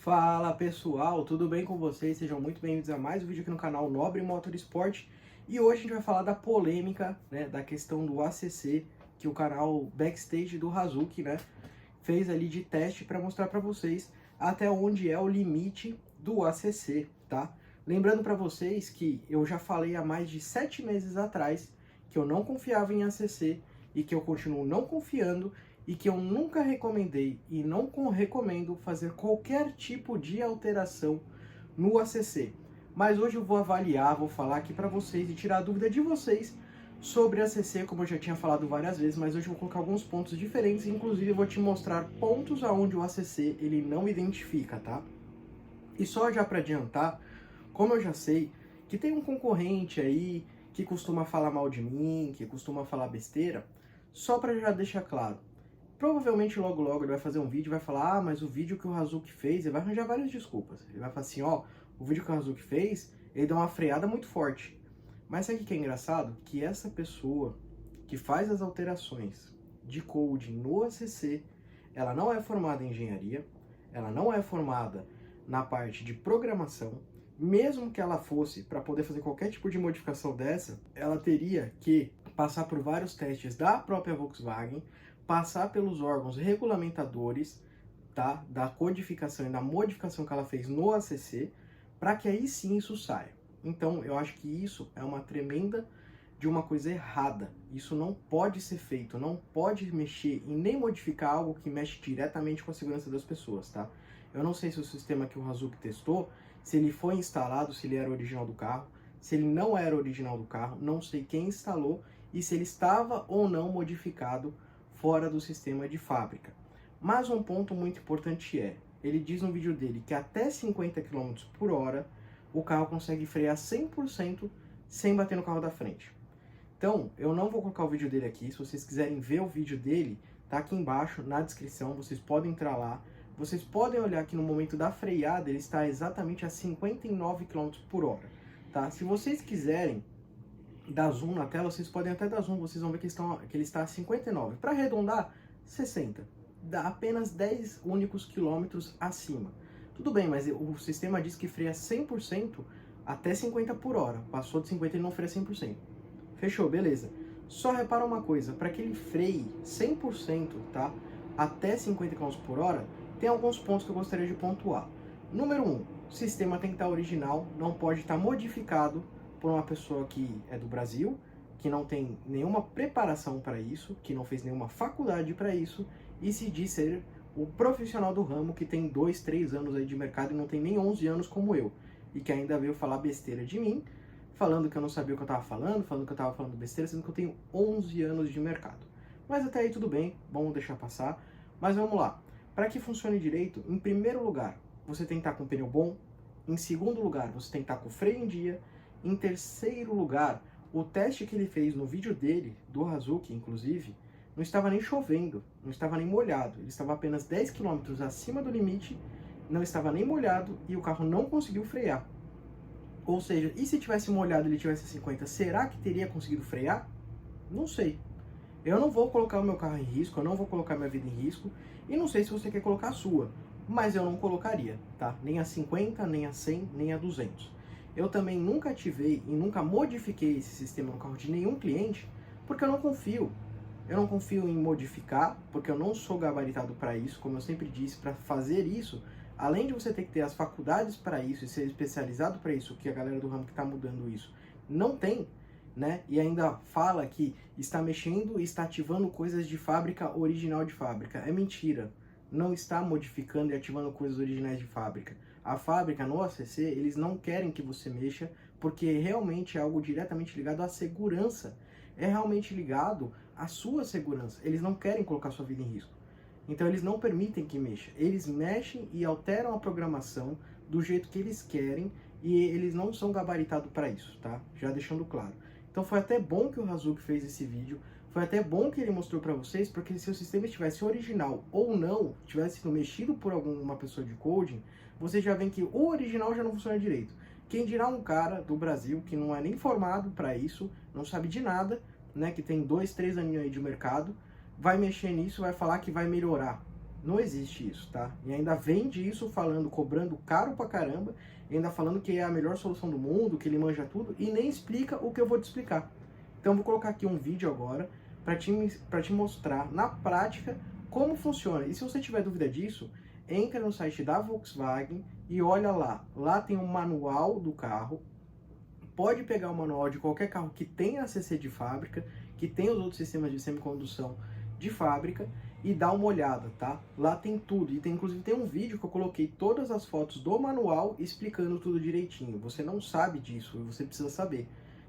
Fala pessoal, tudo bem com vocês? Sejam muito bem-vindos a mais um vídeo aqui no canal Nobre Motorsport. E hoje a gente vai falar da polêmica, da questão do ACC, que o canal Backstage do Hazuki, fez ali de teste para mostrar para vocês até onde é o limite do ACC, tá? Lembrando para vocês que eu já falei há mais de 7 meses atrás que eu não confiava em ACC e que eu continuo não confiando e que eu nunca recomendei e não recomendo fazer qualquer tipo de alteração no ACC. Mas hoje eu vou avaliar, vou falar aqui para vocês e tirar a dúvida de vocês sobre ACC, como eu já tinha falado várias vezes, mas hoje eu vou colocar alguns pontos diferentes, inclusive eu vou te mostrar pontos aonde o ACC ele não identifica, tá? E só já para adiantar, como eu já sei que tem um concorrente aí que costuma falar mal de mim, que costuma falar besteira, só para já deixar claro, provavelmente logo logo ele vai fazer um vídeo e vai falar, mas o vídeo que o Hazuki fez, ele vai arranjar várias desculpas. Ele vai falar assim, o vídeo que o Hazuki fez, ele deu uma freada muito forte. Mas sabe o que é engraçado? Que essa pessoa que faz as alterações de coding no ACC, ela não é formada em engenharia, ela não é formada na parte de programação. Mesmo que ela fosse, para poder fazer qualquer tipo de modificação dessa, ela teria que passar por vários testes da própria Volkswagen, passar pelos órgãos regulamentadores, tá, da codificação e da modificação que ela fez no ACC, para que aí sim isso saia. Então, eu acho que isso é uma tremenda de uma coisa errada. Isso não pode ser feito, não pode mexer e nem modificar algo que mexe diretamente com a segurança das pessoas, tá? Eu não sei se o sistema que o Hazuki testou, se ele foi instalado, se ele era original do carro, se ele não era original do carro, não sei quem instalou e se ele estava ou não modificado fora do sistema de fábrica. Mas um ponto muito importante ele diz no vídeo dele que até 50 km por hora o carro consegue frear 100% sem bater no carro da frente. Então, eu não vou colocar o vídeo dele aqui, se vocês quiserem ver o vídeo dele, tá aqui embaixo na descrição, vocês podem entrar lá. Vocês podem olhar que no momento da freada ele está exatamente a 59 km por hora, tá? Se vocês quiserem dar zoom na tela, vocês podem até dar zoom, vocês vão ver que ele está a 59. Para arredondar, 60. Dá apenas 10 únicos quilômetros acima. Tudo bem, mas o sistema diz que freia 100% até 50 por hora. Passou de 50 ele não freia 100%. Fechou, beleza. Só repara uma coisa, para que ele freie 100%, tá, até 50 km por hora, tem alguns pontos que eu gostaria de pontuar. Número 1, o sistema tem que estar original, não pode estar modificado por uma pessoa que é do Brasil, que não tem nenhuma preparação para isso, que não fez nenhuma faculdade para isso, e se diz ser o profissional do ramo que tem 2, 3 anos aí de mercado e não tem nem 11 anos como eu, e que ainda veio falar besteira de mim, falando que eu não sabia o que eu estava falando que eu estava falando besteira, sendo que eu tenho 11 anos de mercado. Mas até aí tudo bem, vamos deixar passar. Mas vamos lá. Para que funcione direito, em primeiro lugar, você tem que estar com o pneu bom. Em segundo lugar, você tem que estar com o freio em dia. Em terceiro lugar, o teste que ele fez no vídeo dele, do Hazuki, inclusive, não estava nem chovendo, não estava nem molhado. Ele estava apenas 10 km acima do limite, não estava nem molhado e o carro não conseguiu frear. Ou seja, e se tivesse molhado e ele tivesse 50, será que teria conseguido frear? Não sei. Eu não vou colocar o meu carro em risco, eu não vou colocar minha vida em risco, e não sei se você quer colocar a sua, mas eu não colocaria, tá? Nem a 50, nem a 100, nem a 200. Eu também nunca ativei e nunca modifiquei esse sistema no carro de nenhum cliente, porque eu não confio. Eu não confio em modificar, porque eu não sou gabaritado para isso, como eu sempre disse, para fazer isso. Além de você ter que ter as faculdades para isso e ser especializado para isso, que a galera do ramo que está mudando isso não tem, e ainda fala que está mexendo e está ativando coisas de fábrica original de fábrica. É mentira. Não está modificando e ativando coisas originais de fábrica. A fábrica, no ACC, eles não querem que você mexa, porque realmente é algo diretamente ligado à segurança. É realmente ligado à sua segurança. Eles não querem colocar sua vida em risco. Então eles não permitem que mexa. Eles mexem e alteram a programação do jeito que eles querem e eles não são gabaritados para isso, tá? Já deixando claro. Então foi até bom que o Hazuki fez esse vídeo, foi até bom que ele mostrou para vocês, porque se o sistema estivesse original ou não, tivesse sido mexido por alguma pessoa de coding, vocês já veem que o original já não funciona direito. Quem dirá um cara do Brasil que não é nem formado para isso, não sabe de nada, que tem 2, 3 aninhos aí de mercado, vai mexer nisso, vai falar que vai melhorar. Não existe isso, tá? E ainda vende isso falando, cobrando caro pra caramba, e ainda falando que é a melhor solução do mundo, que ele manja tudo, e nem explica o que eu vou te explicar. Então eu vou colocar aqui um vídeo agora para te mostrar na prática como funciona. E se você tiver dúvida disso, entra no site da Volkswagen e olha lá. Lá tem um manual do carro. Pode pegar o manual de qualquer carro que tenha ACC de fábrica, que tenha os outros sistemas de semicondução de fábrica, e dá uma olhada, tá? Lá tem tudo, e inclusive tem um vídeo que eu coloquei todas as fotos do manual explicando tudo direitinho. Você não sabe disso, você precisa saber.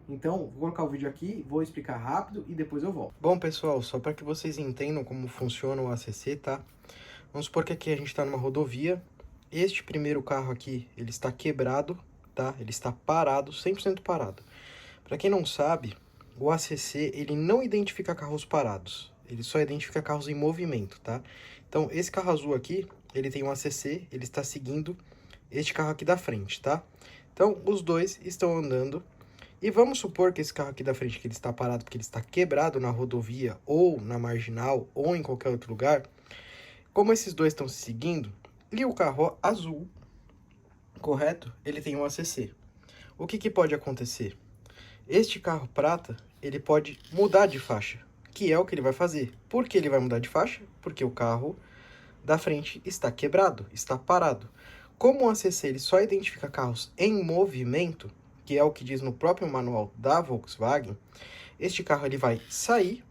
Então, vou colocar o vídeo aqui, vou explicar rápido e depois eu volto. Bom, pessoal, só para que vocês entendam como funciona o ACC, tá? Vamos supor que aqui a gente está numa rodovia. Este primeiro carro aqui, ele está quebrado, tá? Ele está parado, 100% parado. Para quem não sabe, o ACC, ele não identifica carros parados. Ele só identifica carros em movimento, tá? Então, esse carro azul aqui, ele tem um ACC, ele está seguindo este carro aqui da frente, tá? Então, os dois estão andando. E vamos supor que esse carro aqui da frente, que ele está parado porque ele está quebrado na rodovia, ou na marginal, ou em qualquer outro lugar. Como esses dois estão se seguindo, e o carro azul, correto? Ele tem um ACC. O que pode acontecer? Este carro prata, ele pode mudar de faixa, que é o que ele vai fazer. Por que ele vai mudar de faixa? Porque o carro da frente está quebrado, está parado. Como o ACC ele só identifica carros em movimento, que é o que diz no próprio manual da Volkswagen, este carro ele vai sair,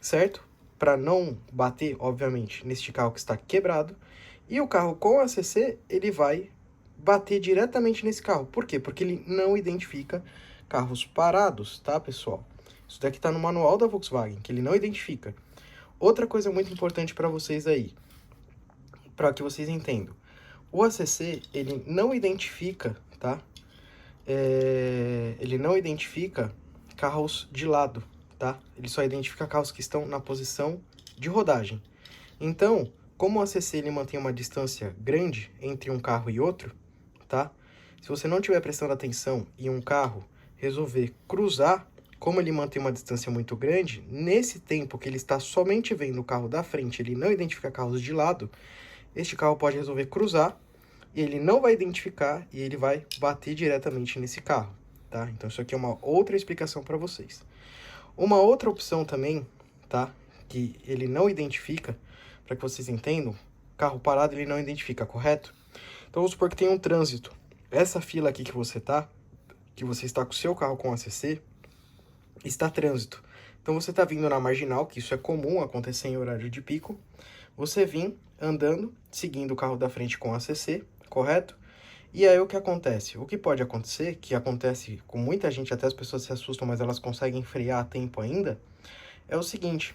certo? Para não bater, obviamente, neste carro que está quebrado. E o carro com ACC, ele vai bater diretamente nesse carro. Por quê? Porque ele não identifica carros parados, tá, pessoal? Isso daqui está no manual da Volkswagen, que ele não identifica. Outra coisa muito importante para vocês aí, para que vocês entendam. O ACC, ele não identifica, tá? Ele não identifica carros de lado, tá? Ele só identifica carros que estão na posição de rodagem. Então, como o ACC ele mantém uma distância grande entre um carro e outro, tá? Se você não estiver prestando atenção e um carro resolver cruzar, como ele mantém uma distância muito grande, nesse tempo que ele está somente vendo o carro da frente, ele não identifica carros de lado, este carro pode resolver cruzar, e ele não vai identificar e ele vai bater diretamente nesse carro, tá? Então isso aqui é uma outra explicação para vocês. Uma outra opção também, tá? Que ele não identifica, para que vocês entendam, carro parado ele não identifica, correto? Então vamos supor que tem um trânsito. Essa fila aqui que você está com o seu carro com ACC, está trânsito. Então você está vindo na marginal, que isso é comum acontecer em horário de pico. Você vem andando, seguindo o carro da frente com ACC, correto? E aí o que acontece? O que pode acontecer, que acontece com muita gente, até as pessoas se assustam, mas elas conseguem frear a tempo ainda, é o seguinte.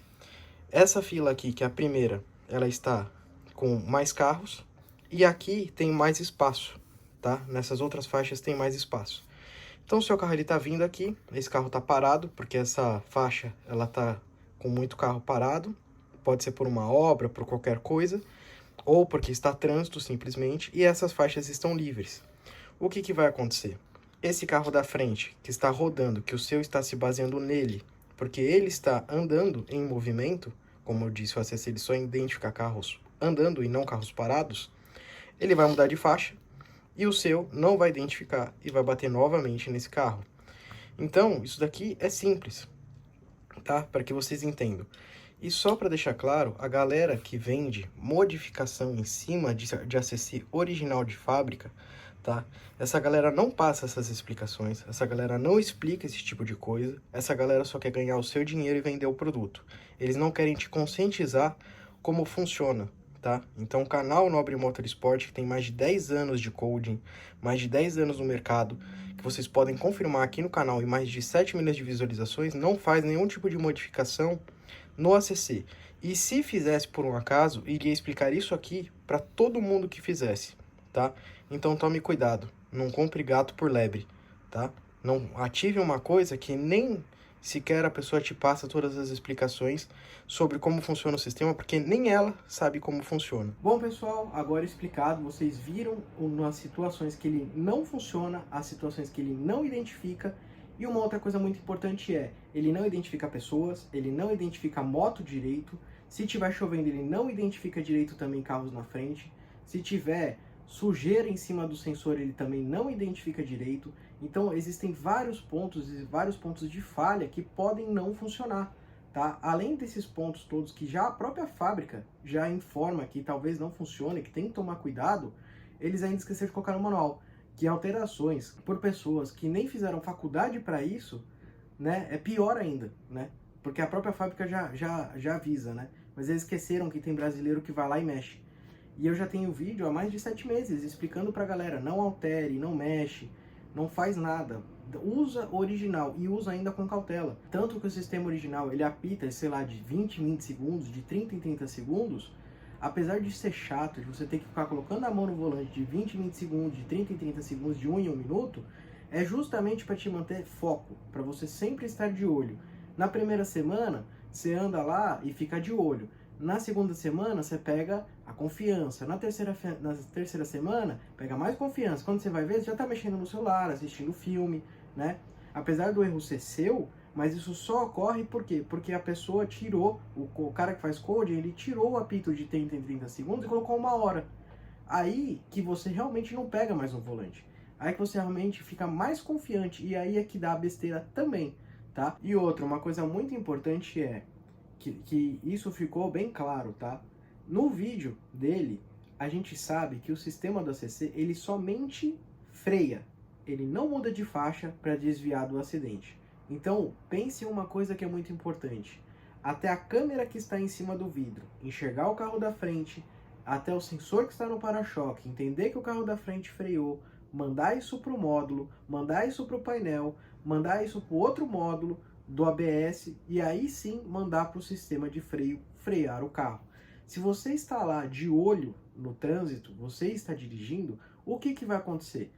Essa fila aqui, que é a primeira, ela está com mais carros, e aqui tem mais espaço, tá? Nessas outras faixas tem mais espaço. Então, o seu carro está vindo aqui, esse carro está parado, porque essa faixa ela está com muito carro parado, pode ser por uma obra, por qualquer coisa, ou porque está trânsito simplesmente, e essas faixas estão livres. O que vai acontecer? Esse carro da frente, que está rodando, que o seu está se baseando nele, porque ele está andando em movimento, como eu disse, o ACC ele só identifica carros andando e não carros parados, ele vai mudar de faixa, e o seu não vai identificar e vai bater novamente nesse carro. Então, isso daqui é simples, tá? Para que vocês entendam. E só para deixar claro, a galera que vende modificação em cima de ACC original de fábrica, tá? Essa galera não passa essas explicações, essa galera não explica esse tipo de coisa, essa galera só quer ganhar o seu dinheiro e vender o produto. Eles não querem te conscientizar como funciona, tá? Então o canal Nobre Motorsport, que tem mais de 10 anos de coding, mais de 10 anos no mercado, que vocês podem confirmar aqui no canal e mais de 7 milhões de visualizações, não faz nenhum tipo de modificação no ACC. E se fizesse por um acaso, iria explicar isso aqui para todo mundo que fizesse, tá? Então tome cuidado, não compre gato por lebre, tá? Não ative uma coisa que nem sequer a pessoa te passa todas as explicações sobre como funciona o sistema, porque nem ela sabe como funciona. Bom, pessoal, agora explicado, vocês viram nas situações que ele não funciona, as situações que ele não identifica. E uma outra coisa muito importante é, ele não identifica pessoas, ele não identifica moto direito. Se tiver chovendo, ele não identifica direito também carros na frente. Se tiver sujeira em cima do sensor, ele também não identifica direito. Então existem vários pontos de falha que podem não funcionar, tá? Além desses pontos todos que já a própria fábrica já informa que talvez não funcione, que tem que tomar cuidado, eles ainda esqueceram de colocar no manual que alterações por pessoas que nem fizeram faculdade para isso, né, é pior ainda, né? Porque a própria fábrica já avisa, né? Mas eles esqueceram que tem brasileiro que vai lá e mexe. E eu já tenho vídeo há mais de 7 meses explicando pra galera, não altere, não mexe, não faz nada. Usa o original e usa ainda com cautela. Tanto que o sistema original, ele apita, sei lá, de 20 em 20 segundos, de 30 em 30 segundos, apesar de ser chato, de você ter que ficar colocando a mão no volante de 20 em 20 segundos, de 30 em 30 segundos, de 1 em 1 minuto, é justamente para te manter foco, para você sempre estar de olho. Na primeira semana, você anda lá e fica de olho. Na segunda semana, você pega a confiança. Na terceira semana, pega mais confiança. Quando você vai ver, você já está mexendo no celular, assistindo filme, né? Apesar do erro ser seu, mas isso só ocorre por quê? Porque a pessoa tirou, o cara que faz coding, ele tirou o apito de 30 em 30 segundos e colocou 1 hora. Aí que você realmente não pega mais no volante. Aí que você realmente fica mais confiante e aí é que dá a besteira também, tá? E outra, uma coisa muito importante é que isso ficou bem claro, tá? No vídeo dele, a gente sabe que o sistema do ACC, ele somente freia. Ele não muda de faixa para desviar do acidente. Então, pense em uma coisa que é muito importante. Até a câmera que está em cima do vidro enxergar o carro da frente, até o sensor que está no para-choque entender que o carro da frente freou, mandar isso para o módulo, mandar isso para o painel, mandar isso para o outro módulo do ABS e aí sim mandar para o sistema de freio frear o carro. Se você está lá de olho no trânsito, você está dirigindo, o que vai acontecer?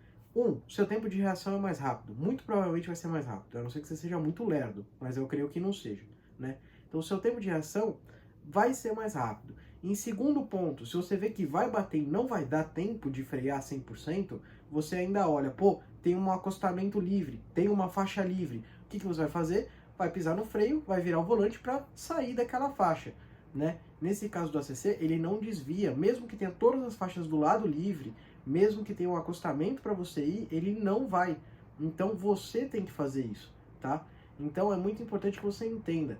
Seu tempo de reação é mais rápido, muito provavelmente vai ser mais rápido, a não ser que você seja muito lerdo, mas eu creio que não seja, né? Então o seu tempo de reação vai ser mais rápido. Em segundo ponto, se você vê que vai bater e não vai dar tempo de frear 100%, você ainda olha, pô, tem um acostamento livre, tem uma faixa livre. O que você vai fazer? Vai pisar no freio, vai virar o volante para sair daquela faixa, né? Nesse caso do ACC, ele não desvia, mesmo que tenha todas as faixas do lado livre, mesmo que tenha um acostamento para você ir, ele não vai. Então você tem que fazer isso, tá? Então é muito importante que você entenda.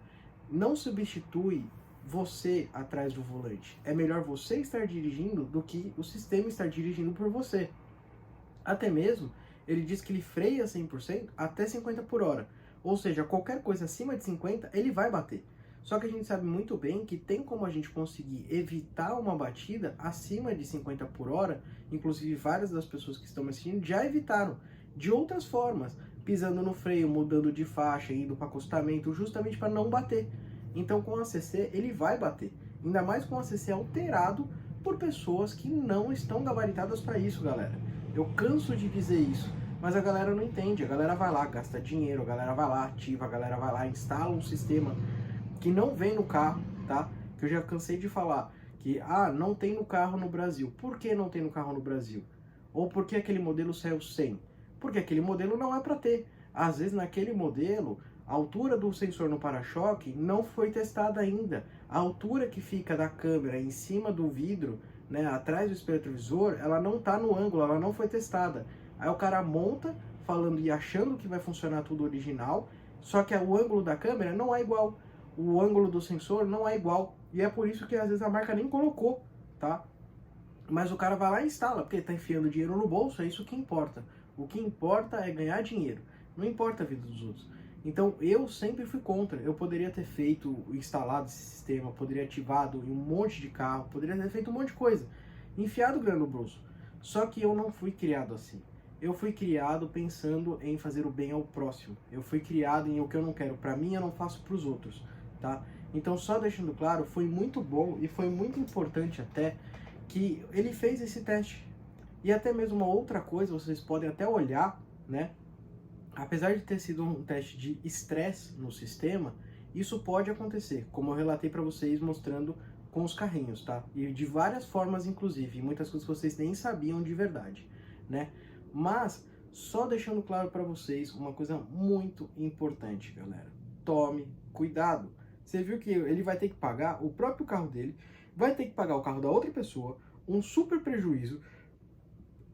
Não substitui você atrás do volante. É melhor você estar dirigindo do que o sistema estar dirigindo por você. Até mesmo, ele diz que ele freia 100% até 50 por hora. Ou seja, qualquer coisa acima de 50, ele vai bater. Só que a gente sabe muito bem que tem como a gente conseguir evitar uma batida acima de 50 por hora. Inclusive, várias das pessoas que estão me assistindo já evitaram. De outras formas, pisando no freio, mudando de faixa, indo para acostamento, justamente para não bater. Então, com o ACC, ele vai bater. Ainda mais com o ACC alterado por pessoas que não estão gabaritadas para isso, galera. Eu canso de dizer isso, mas a galera não entende. A galera vai lá, gasta dinheiro, a galera vai lá, ativa, a galera vai lá, instala um sistema que não vem no carro, tá? Que eu já cansei de falar que, não tem no carro no Brasil. Por que não tem no carro no Brasil? Ou por que aquele modelo saiu sem? Porque aquele modelo não é para ter. Às vezes naquele modelo, a altura do sensor no para-choque não foi testada ainda. A altura que fica da câmera em cima do vidro, né, atrás do espelho retrovisor, ela não está no ângulo, ela não foi testada. Aí o cara monta, falando e achando que vai funcionar tudo original, só que o ângulo da câmera não é igual. O ângulo do sensor não é igual. E é por isso que às vezes a marca nem colocou, tá? Mas o cara vai lá e instala, porque ele tá enfiando dinheiro no bolso, é isso que importa. O que importa é ganhar dinheiro, não importa a vida dos outros. Então eu sempre fui contra. Eu poderia ter feito, instalado esse sistema, poderia ativado em um monte de carro, poderia ter feito um monte de coisa, enfiado grana no bolso. Só que eu não fui criado assim. Eu fui criado pensando em fazer o bem ao próximo. Eu fui criado em o que eu não quero para mim, eu não faço para os outros, tá? Então, só deixando claro, foi muito bom e foi muito importante até que ele fez esse teste. E até mesmo uma outra coisa, vocês podem até olhar, né? Apesar de ter sido um teste de estresse no sistema, isso pode acontecer, como eu relatei para vocês mostrando com os carrinhos, tá? E de várias formas, inclusive, muitas coisas que vocês nem sabiam de verdade, né? Mas, só deixando claro para vocês uma coisa muito importante, galera. Tome cuidado. Você viu que ele vai ter que pagar o próprio carro dele, vai ter que pagar o carro da outra pessoa, um super prejuízo,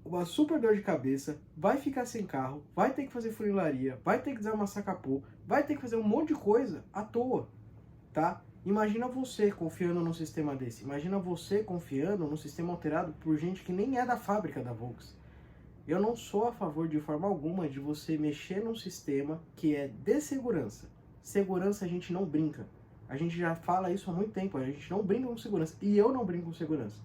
uma super dor de cabeça, vai ficar sem carro, vai ter que fazer funilaria, vai ter que desamassar capô, vai ter que fazer um monte de coisa à toa, tá? Imagina você confiando num sistema desse, imagina você confiando num sistema alterado por gente que nem é da fábrica da Volks. Eu não sou a favor de forma alguma de você mexer num sistema que é de segurança. Segurança a gente não brinca. A gente já fala isso há muito tempo, a gente não brinca com segurança. E eu não brinco com segurança.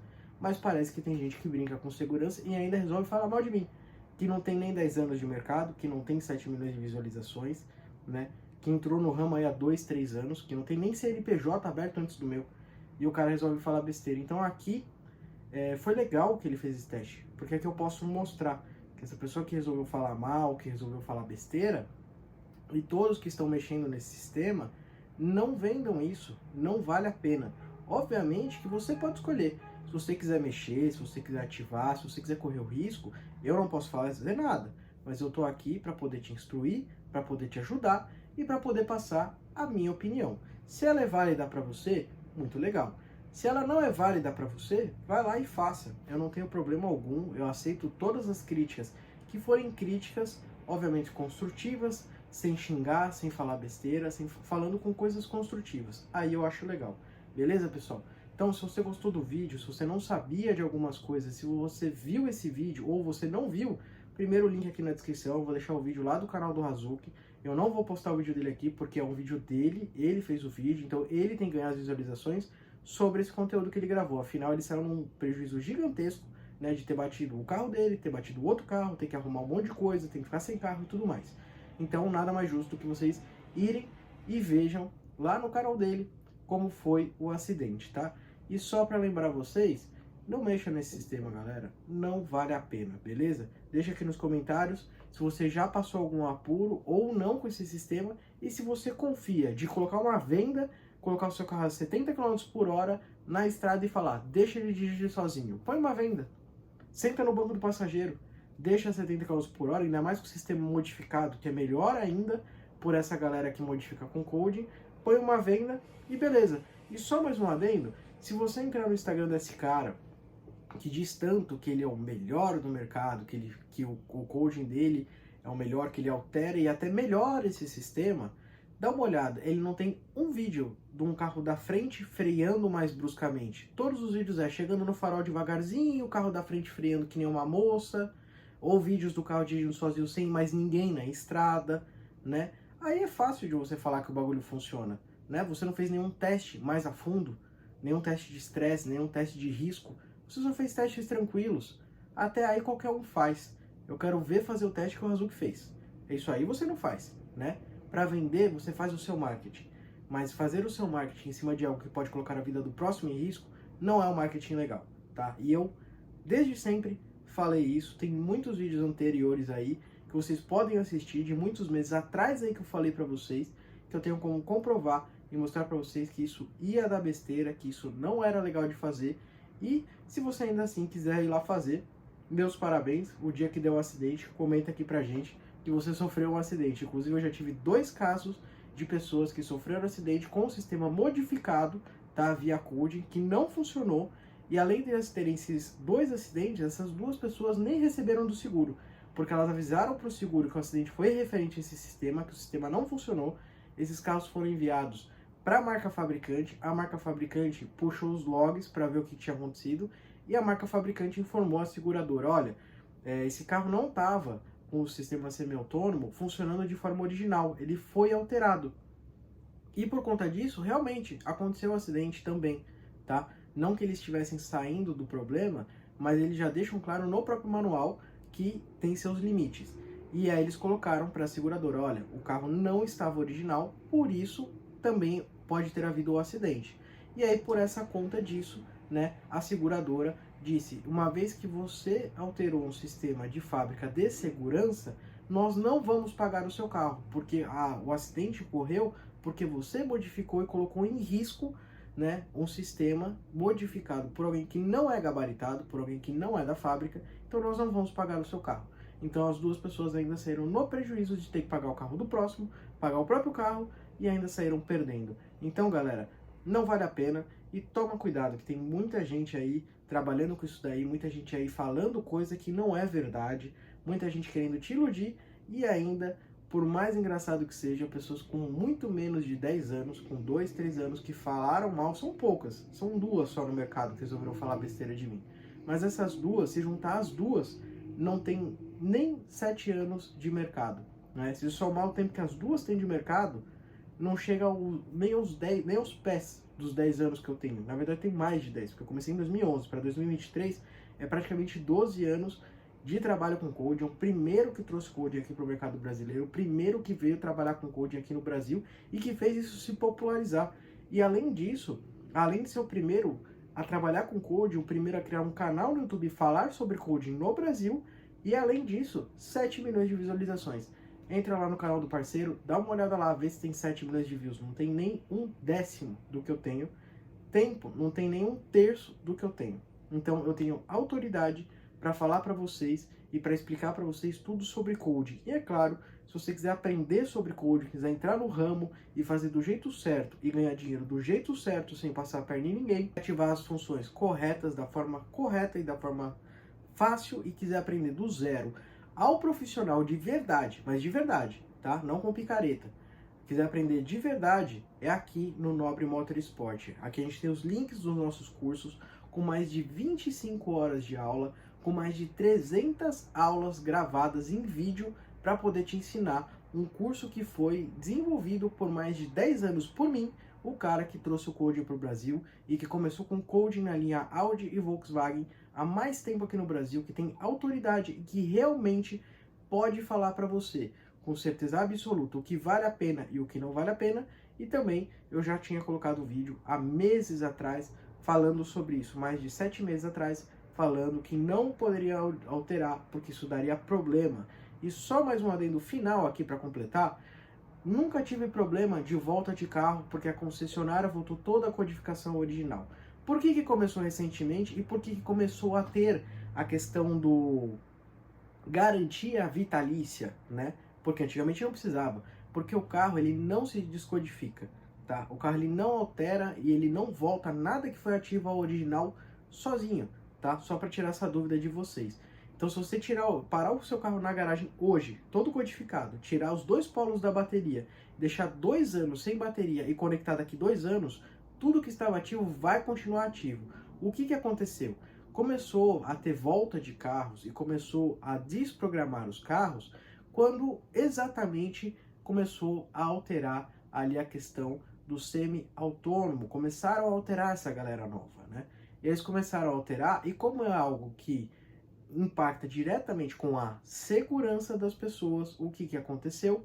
Mas parece que tem gente que brinca com segurança e ainda resolve falar mal de mim. Que não tem nem 10 anos de mercado, que não tem 7 milhões de visualizações, né? Que entrou no ramo aí há 2, 3 anos, que não tem nem CNPJ aberto antes do meu. E o cara resolve falar besteira. Então aqui foi legal que ele fez esse teste, porque aqui eu posso mostrar que essa pessoa que resolveu falar mal, que resolveu falar besteira, e todos que estão mexendo nesse sistema, não vendam isso, não vale a pena. Obviamente que você pode escolher, se você quiser mexer, se você quiser ativar, se você quiser correr o risco, eu não posso fazer nada, mas eu tô aqui para poder te instruir, para poder te ajudar e para poder passar a minha opinião. Se ela é válida para você, muito legal. Se ela não é válida para você, vai lá e faça. Eu não tenho problema algum, eu aceito todas as críticas que forem críticas, obviamente construtivas, sem xingar, sem falar besteira, falando com coisas construtivas. Aí eu acho legal. Beleza, pessoal? Então, se você gostou do vídeo, se você não sabia de algumas coisas, se você viu esse vídeo ou você não viu, primeiro link aqui na descrição, eu vou deixar o vídeo lá do canal do Hazuki. Eu não vou postar o vídeo dele aqui porque é um vídeo dele, ele fez o vídeo, então ele tem que ganhar as visualizações sobre esse conteúdo que ele gravou. Afinal, ele saiu num prejuízo gigantesco, né, de ter batido o carro dele, ter batido o outro carro, ter que arrumar um monte de coisa, ter que ficar sem carro e tudo mais. Então, nada mais justo que vocês irem e vejam lá no canal dele como foi o acidente, tá? E só para lembrar vocês, não mexa nesse sistema, galera. Não vale a pena, beleza? Deixa aqui nos comentários se você já passou algum apuro ou não com esse sistema e se você confia de colocar uma venda, colocar o seu carro a 70 km por hora na estrada e falar, deixa ele dirigir sozinho. Põe uma venda. Senta no banco do passageiro. Deixa a 70 km por hora, ainda mais com o sistema modificado, que é melhor ainda por essa galera que modifica com coding. Põe uma venda e beleza. E só mais um adendo, se você entrar no Instagram desse cara, que diz tanto que ele é o melhor do mercado, que o coding dele é o melhor, que ele altera e até melhora esse sistema, dá uma olhada, ele não tem um vídeo de um carro da frente freando mais bruscamente. Todos os vídeos é chegando no farol devagarzinho, o carro da frente freando que nem uma moça, ou vídeos do carro dirigindo sozinho sem mais ninguém na estrada, né? Aí é fácil de você falar que o bagulho funciona, né? Você não fez nenhum teste mais a fundo, nenhum teste de estresse, nenhum teste de risco. Você só fez testes tranquilos. Até aí qualquer um faz. Eu quero ver fazer o teste que o Hazuki fez. Isso aí você não faz, né? Para vender, você faz o seu marketing. Mas fazer o seu marketing em cima de algo que pode colocar a vida do próximo em risco não é um marketing legal, tá? E eu, desde sempre, falei isso. Tem muitos vídeos anteriores aí que vocês podem assistir, de muitos meses atrás aí que eu falei para vocês, que eu tenho como comprovar e mostrar para vocês que isso ia dar besteira, que isso não era legal de fazer. E se você ainda assim quiser ir lá fazer, meus parabéns. O dia que deu um acidente, comenta aqui pra gente que você sofreu um acidente. Inclusive eu já tive 2 casos de pessoas que sofreram acidente com o sistema modificado, tá, via coding, que não funcionou. E além de elas terem esses 2 acidentes, essas 2 pessoas nem receberam do seguro, porque elas avisaram para o seguro que o acidente foi referente a esse sistema, que o sistema não funcionou. Esses carros foram enviados para a marca fabricante puxou os logs para ver o que tinha acontecido e a marca fabricante informou a seguradora, olha, esse carro não estava com o sistema semi-autônomo funcionando de forma original, ele foi alterado. E por conta disso, realmente, aconteceu um acidente também, tá? Não que eles estivessem saindo do problema, mas eles já deixam claro no próprio manual que tem seus limites. E aí eles colocaram para a seguradora, olha, o carro não estava original, por isso também pode ter havido o acidente. E aí, por essa conta disso, né, a seguradora disse, uma vez que você alterou um sistema de fábrica de segurança, nós não vamos pagar o seu carro, porque o acidente ocorreu porque você modificou e colocou em risco, né, um sistema modificado por alguém que não é gabaritado, por alguém que não é da fábrica, então nós não vamos pagar o seu carro. Então as 2 pessoas ainda saíram no prejuízo de ter que pagar o carro do próximo, pagar o próprio carro e ainda saíram perdendo. Então, galera, não vale a pena e toma cuidado, que tem muita gente aí trabalhando com isso daí, muita gente aí falando coisa que não é verdade, muita gente querendo te iludir e ainda, por mais engraçado que seja, pessoas com muito menos de 10 anos, com 2, 3 anos, que falaram mal, são poucas, são 2 só no mercado que resolveram falar besteira de mim. Mas essas 2, se juntar as 2, não tem nem 7 anos de mercado, né? Se somar o tempo que as 2 têm de mercado, não chega nem aos 10, nem aos pés dos 10 anos que eu tenho. Na verdade, tem mais de 10, porque eu comecei em 2011 para 2023, é praticamente 12 anos de trabalho com coding. É o primeiro que trouxe coding aqui para o mercado brasileiro, o primeiro que veio trabalhar com coding aqui no Brasil e que fez isso se popularizar. E além disso, além de ser o primeiro a trabalhar com coding, o primeiro a criar um canal no YouTube e falar sobre coding no Brasil, e além disso, 7 milhões de visualizações. Entra lá no canal do parceiro, dá uma olhada lá, vê se tem 7 milhões de views. Não tem nem 1/10 do que eu tenho. Tempo, não tem nem 1/3 do que eu tenho. Então eu tenho autoridade para falar para vocês e para explicar para vocês tudo sobre coding. E é claro, se você quiser aprender sobre coding, quiser entrar no ramo e fazer do jeito certo e ganhar dinheiro do jeito certo, sem passar a perna em ninguém, ativar as funções corretas, da forma correta e da forma fácil, e quiser aprender do zero ao profissional de verdade, mas de verdade, tá? Não com picareta. Quiser aprender de verdade, é aqui no Nobre Motorsport. Aqui a gente tem os links dos nossos cursos, com mais de 25 horas de aula, com mais de 300 aulas gravadas em vídeo para poder te ensinar um curso que foi desenvolvido por mais de 10 anos por mim, o cara que trouxe o coding para o Brasil e que começou com coding na linha Audi e Volkswagen há mais tempo aqui no Brasil, que tem autoridade e que realmente pode falar para você com certeza absoluta o que vale a pena e o que não vale a pena. E também eu já tinha colocado vídeo há meses atrás falando sobre isso, mais de 7 meses atrás, falando que não poderia alterar porque isso daria problema. E só mais um adendo final aqui para completar: nunca tive problema de volta de carro porque a concessionária voltou toda a codificação original. Por que começou recentemente e por que começou a ter a questão do garantia vitalícia, né? Porque antigamente não precisava, porque o carro ele não se descodifica, tá? O carro ele não altera e ele não volta nada que foi ativo ao original sozinho, tá? Só para tirar essa dúvida de vocês. Então, se você parar o seu carro na garagem hoje, todo codificado, tirar os 2 polos da bateria, deixar 2 anos sem bateria e conectar daqui 2 anos, tudo que estava ativo vai continuar ativo. O que aconteceu? Começou a ter volta de carros e começou a desprogramar os carros quando exatamente começou a alterar ali a questão do semi-autônomo. Começaram a alterar essa galera nova, né? Eles começaram a alterar, e como é algo que impacta diretamente com a segurança das pessoas, o que aconteceu?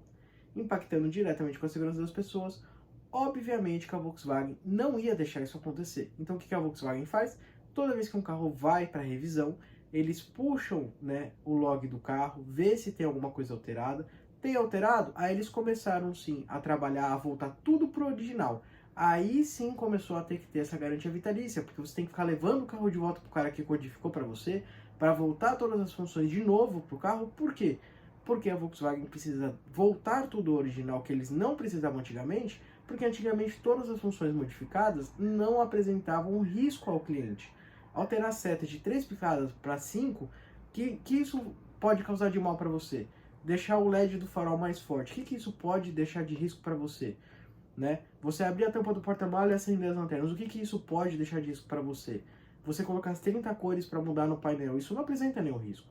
Impactando diretamente com a segurança das pessoas, obviamente que a Volkswagen não ia deixar isso acontecer. Então o que a Volkswagen faz? Toda vez que um carro vai para revisão, eles puxam, né, o log do carro, vê se tem alguma coisa alterada. Tem alterado? Aí eles começaram sim a trabalhar, a voltar tudo pro original. Aí sim começou a ter que ter essa garantia vitalícia, porque você tem que ficar levando o carro de volta pro cara que codificou para você, para voltar todas as funções de novo pro carro. Por quê? Porque a Volkswagen precisa voltar tudo ao original que eles não precisavam antigamente, porque antigamente todas as funções modificadas não apresentavam risco ao cliente. Alterar a seta de 3 picadas para 5, que isso pode causar de mal para você? Deixar o LED do farol mais forte, o que isso pode deixar de risco para você? Né? Você abrir a tampa do porta-malas e acender as lanternas, o que isso pode deixar de risco para você? Você colocar as 30 cores para mudar no painel, isso não apresenta nenhum risco.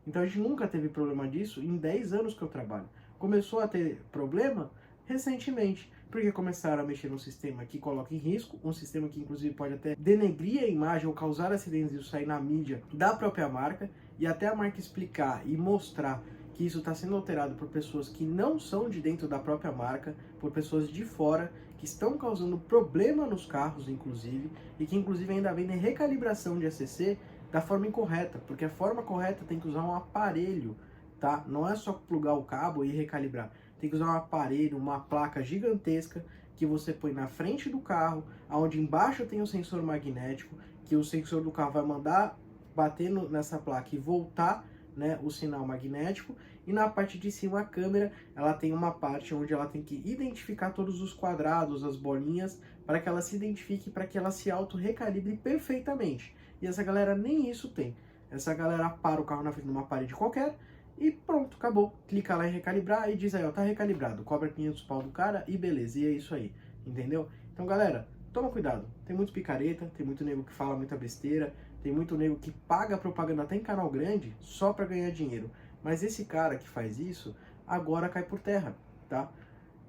Então a gente nunca teve problema disso em 10 anos que eu trabalho. Começou a ter problema recentemente, porque começaram a mexer num sistema que coloca em risco, um sistema que inclusive pode até denegrir a imagem ou causar acidentes e isso sair na mídia da própria marca, e até a marca explicar e mostrar que isso está sendo alterado por pessoas que não são de dentro da própria marca, por pessoas de fora, que estão causando problema nos carros, inclusive, e que inclusive ainda vendem recalibração de ACC da forma incorreta, porque a forma correta tem que usar um aparelho, tá? Não é só plugar o cabo e recalibrar. Tem que usar um aparelho, uma placa gigantesca que você põe na frente do carro, onde embaixo tem o sensor magnético, que o sensor do carro vai mandar bater nessa placa e voltar né, o sinal magnético, e na parte de cima a câmera, ela tem uma parte onde ela tem que identificar todos os quadrados, as bolinhas, para que ela se identifique, para que ela se auto-recalibre perfeitamente. E essa galera nem isso tem. Essa galera para o carro na frente de uma parede qualquer e pronto, acabou. Clica lá em recalibrar e diz aí, ó, tá recalibrado, cobra 500 pau do cara e beleza, e é isso aí, entendeu? Então galera, toma cuidado, tem muito picareta, tem muito nego que fala muita besteira, tem muito nego que paga propaganda até em canal grande só pra ganhar dinheiro. Mas esse cara que faz isso, agora cai por terra, tá?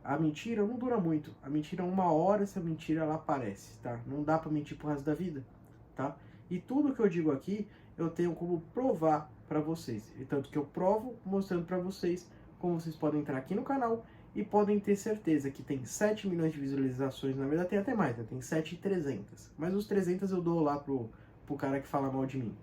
A mentira não dura muito. A mentira, uma hora, essa mentira ela aparece, tá? Não dá pra mentir pro resto da vida, tá? E tudo que eu digo aqui, eu tenho como provar pra vocês. E tanto que eu provo mostrando pra vocês como vocês podem entrar aqui no canal e podem ter certeza que tem 7 milhões de visualizações. Na verdade tem até mais, né? Tem 7.300. Mas os 300 eu dou lá pro cara que fala mal de mim.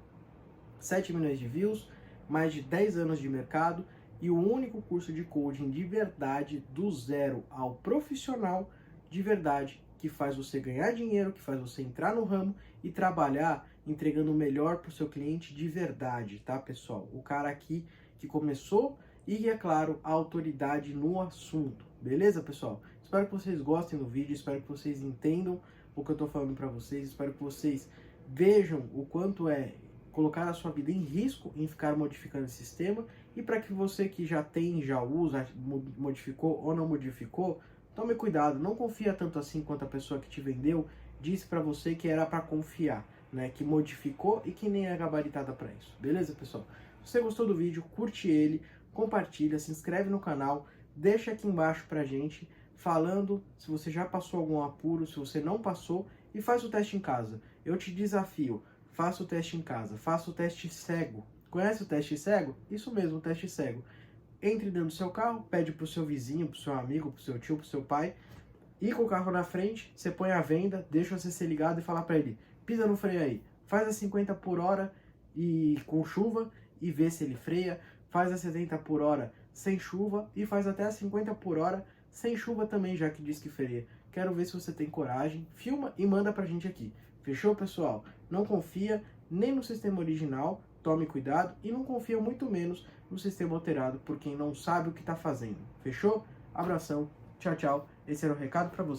7 milhões de views, mais de 10 anos de mercado e o único curso de coaching de verdade, do zero ao profissional, de verdade, que faz você ganhar dinheiro, que faz você entrar no ramo e trabalhar entregando o melhor para o seu cliente de verdade, tá, pessoal? O cara aqui que começou e, é claro, a autoridade no assunto. Beleza, pessoal? Espero que vocês gostem do vídeo, espero que vocês entendam o que eu estou falando para vocês, espero que vocês vejam o quanto é colocar a sua vida em risco em ficar modificando esse sistema, e para que você que já tem, já usa, modificou ou não modificou, tome cuidado, não confia tanto assim quanto a pessoa que te vendeu disse para você que era para confiar, né, que modificou e que nem é gabaritada para isso. Beleza, pessoal? Se você gostou do vídeo, curte ele, compartilha, se inscreve no canal, deixa aqui embaixo pra gente falando se você já passou algum apuro, se você não passou, e faz o teste em casa. Eu te desafio, faça o teste em casa, faça o teste cego. Conhece o teste cego? Isso mesmo, o teste cego. Entre dentro do seu carro, pede pro seu vizinho, pro seu amigo, pro seu tio, pro seu pai, e com o carro na frente, você põe a venda, deixa você ser ligado e falar para ele, pisa no freio aí, faz a 50 por hora e com chuva e vê se ele freia, faz a 70 por hora sem chuva e faz até a 50 por hora sem chuva também, já que diz que freia. Quero ver se você tem coragem, filma e manda pra gente aqui. Fechou, pessoal? Não confia nem no sistema original, tome cuidado, e não confia muito menos no sistema alterado por quem não sabe o que está fazendo. Fechou? Abração, tchau, tchau. Esse era o recado para você.